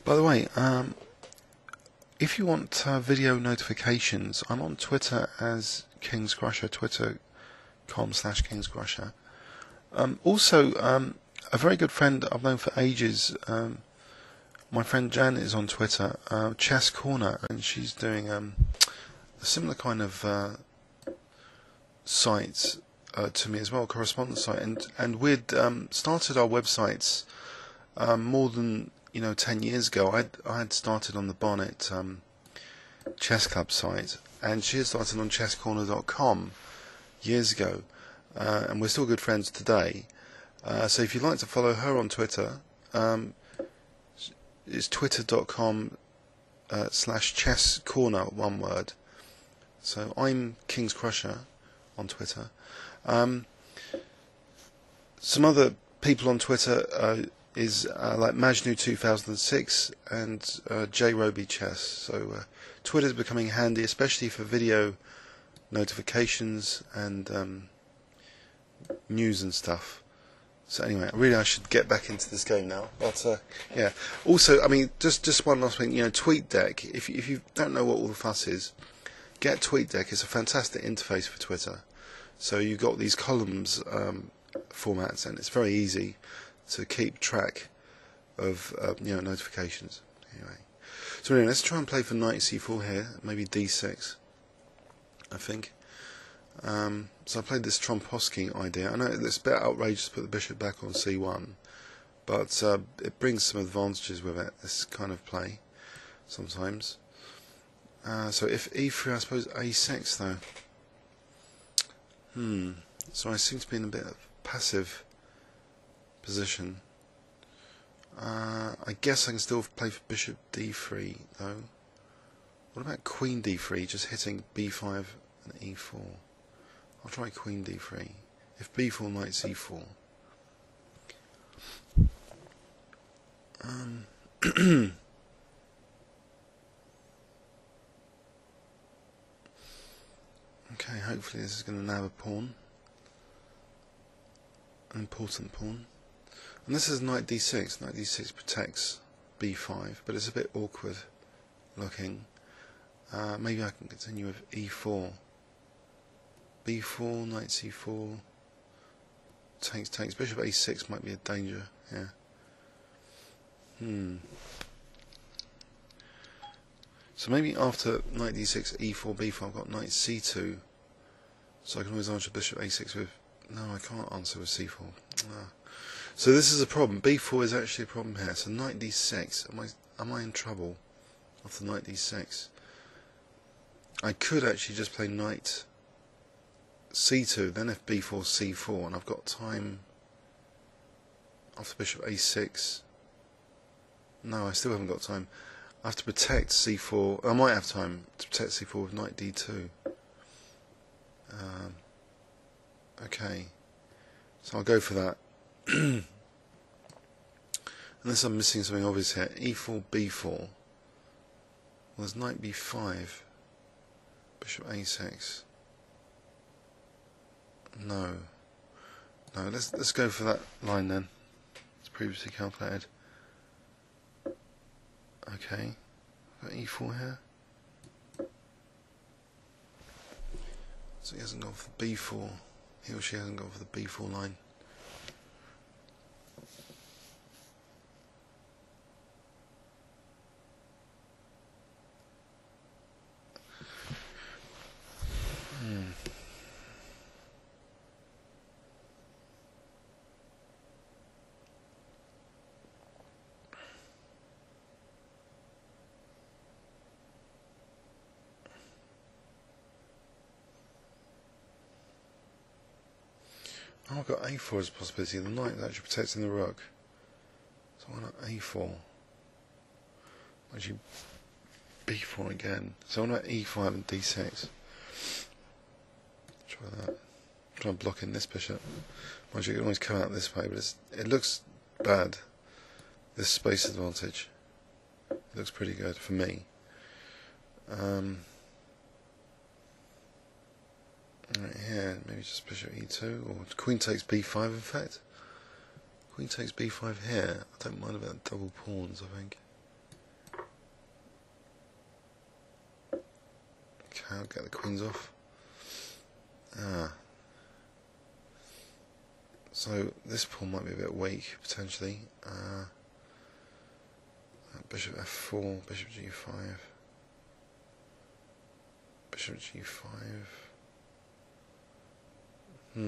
By the way, if you want video notifications, I'm on Twitter as KingsCrusher, twitter.com/KingsCrusher. Also, a very good friend I've known for ages, my friend Jan is on Twitter, Chess Corner, and she's doing a similar kind of site to me as well, correspondence site, and we'd started our websites more than 10 years ago. I had started on the Bonnet Chess Club site, and she had started on chesscorner.com years ago, and we're still good friends today. So if you'd like to follow her on Twitter, it's twitter.com/chesscorner, one word. So I'm KingsCrusher on Twitter. Some other people on Twitter is like Majnu 2006 and JRoby Chess. So Twitter's becoming handy, especially for video notifications and news and stuff. So anyway, really I should get back into this game now. But yeah. Also, I mean, just one last thing. TweetDeck. If you don't know what all the fuss is, get TweetDeck. It's a fantastic interface for Twitter. So you've got these columns formats, and it's very easy to keep track of notifications. Anyway, so anyway, let's try and play for knight c4 here, maybe d6, I think. So I played this Trompowsky idea. I know it's a bit outrageous to put the bishop back on c1, but it brings some advantages with it, this kind of play, sometimes. So if e3, I suppose a6 though. So I seem to be in a bit of passive position. I guess I can still play for bishop d3 though. What about queen d3, just hitting b5 and e4? I'll try queen d3. If b4, knight c4. Okay, hopefully this is going to nab a pawn. An important pawn. And this is knight d6. Knight d6 protects b5, but it's a bit awkward looking. Maybe I can continue with e4. b4, knight c4, takes. Bishop a6 might be a danger, yeah. So maybe after knight d6, e4, b4, I've got knight c2. So I can always answer bishop a6 with... No, I can't answer with c4. So this is a problem. b4 is actually a problem here. So knight d6, am I in trouble after knight d6? I could actually just play knight c2, then if b4, c4, and I've got time after bishop a6. No, I still haven't got time. I have to protect c4. I might have time to protect c4 with knight d2. Okay, so I'll go for that. Unless I'm missing something obvious here. e4, b4. Well, there's knight b5. Bishop a6. No, let's go for that line then. It's previously calculated. Okay, got e4 here. So he hasn't gone for the b4. He or she hasn't gone for the b4 line. Oh, I've got a4 as a possibility. The knight is actually protecting the rook. So why not a4? Actually, b4 again. So why not e5 and d6? Try that. Try and block in this bishop. Mind you, it can always come out this way, but it looks bad. This space advantage. It looks pretty good for me. Right here, maybe just bishop e2, or queen takes b5 in fact. Queen takes b5 here. I don't mind about double pawns, I think. How get the queens off? So this pawn might be a bit weak potentially. Bishop f4, bishop g5, bishop g5. I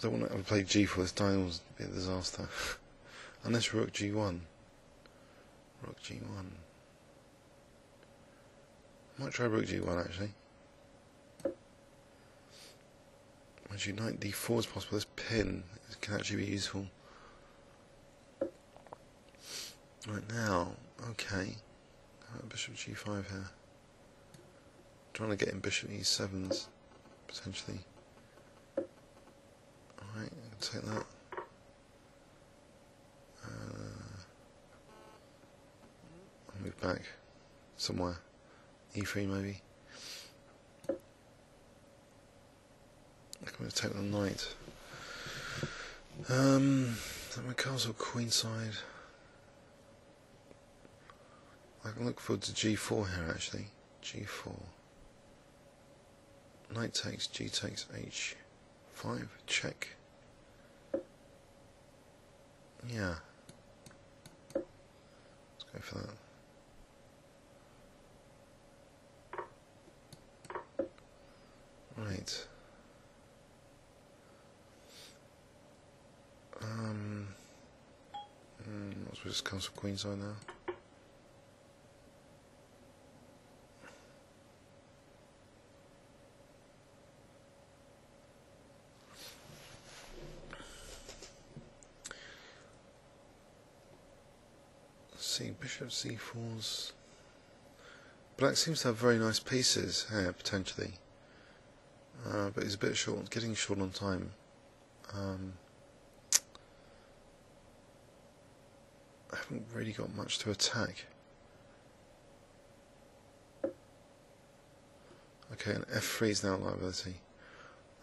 don't want to play g4. This dial will be a disaster. Unless rook g1. Rook g1. I might try rook g1 actually. Once you knight d4 is possible, this pin can actually be useful. Right now, okay. Bishop g5 here. Trying to get in bishop e7s, potentially. Alright, I'll take that. I'll move back somewhere. e3 maybe. I'm going to take the knight. My castle queenside. I can look forward to g4 here actually. g4. Knight takes, g takes, h5, check. Yeah. Let's go for that. Right. Let's just castle queenside now. See, bishop c4's. Black seems to have very nice pieces here potentially, but he's a bit short, getting short on time. I haven't really got much to attack. Okay, and f3 is now a liability.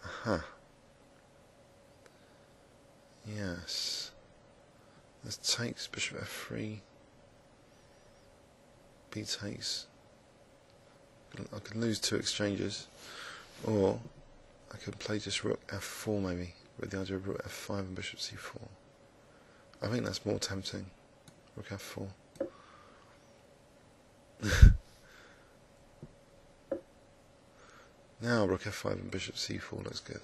Aha. Yes. This takes bishop f3. B takes. I could lose two exchanges, or I could play just rook f4 maybe, with the idea of rook f5 and bishop c4. I think that's more tempting. Rook f4. Now rook f5 and bishop c4 looks good.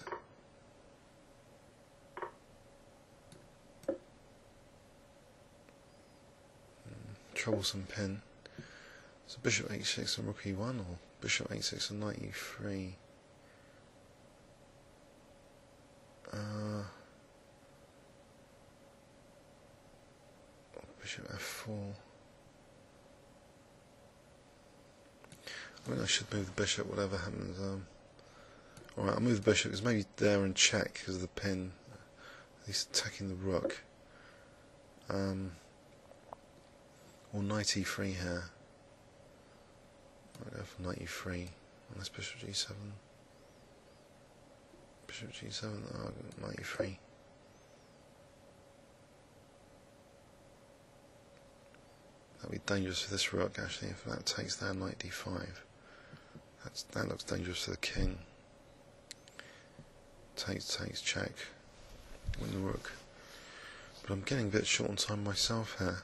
Troublesome pin. So bishop h6 and rook e1, or bishop h6 and knight e3. Bishop f4. I mean, I should move the bishop, whatever happens. Alright, I'll move the bishop, because maybe there and check because of the pin. He's attacking the rook. Or knight e3 here. I'll go for knight e3. Unless bishop g7. Bishop g7, oh, knight e3. That'd be dangerous for this rook actually, if that takes there, knight d5. That looks dangerous for the king. Takes, check. Win the rook. But I'm getting a bit short on time myself here.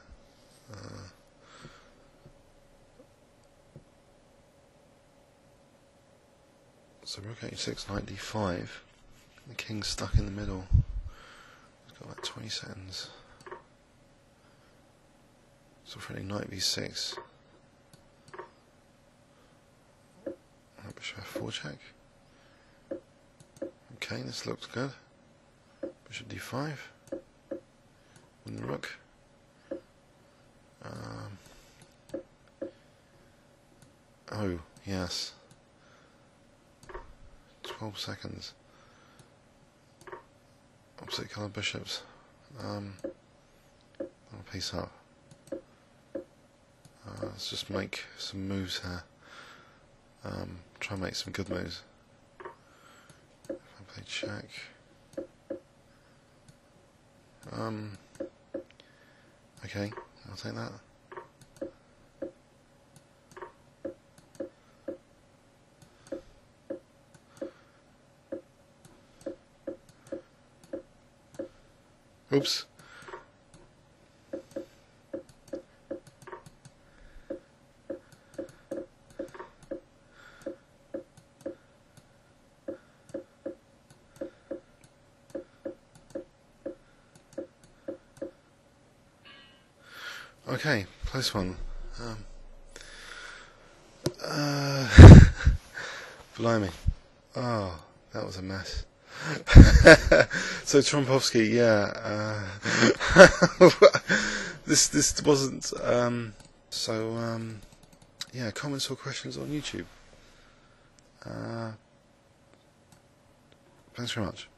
So rook h6, knight d5. The king's stuck in the middle. He's got about 20 seconds. So threatening knight b6. Bishop f4 check. Okay, this looks good. Bishop d5. Win the rook. Oh, yes. 12 seconds. Opposite colour bishops. I'll piece up. Let's just make some moves here. Try and make some good moves. If I play check. Okay, I'll take that. Oops. Okay, close one. Blimey. Oh, that was a mess. So Trompowsky, yeah. This wasn't. Yeah. Comments or questions on YouTube. Thanks very much.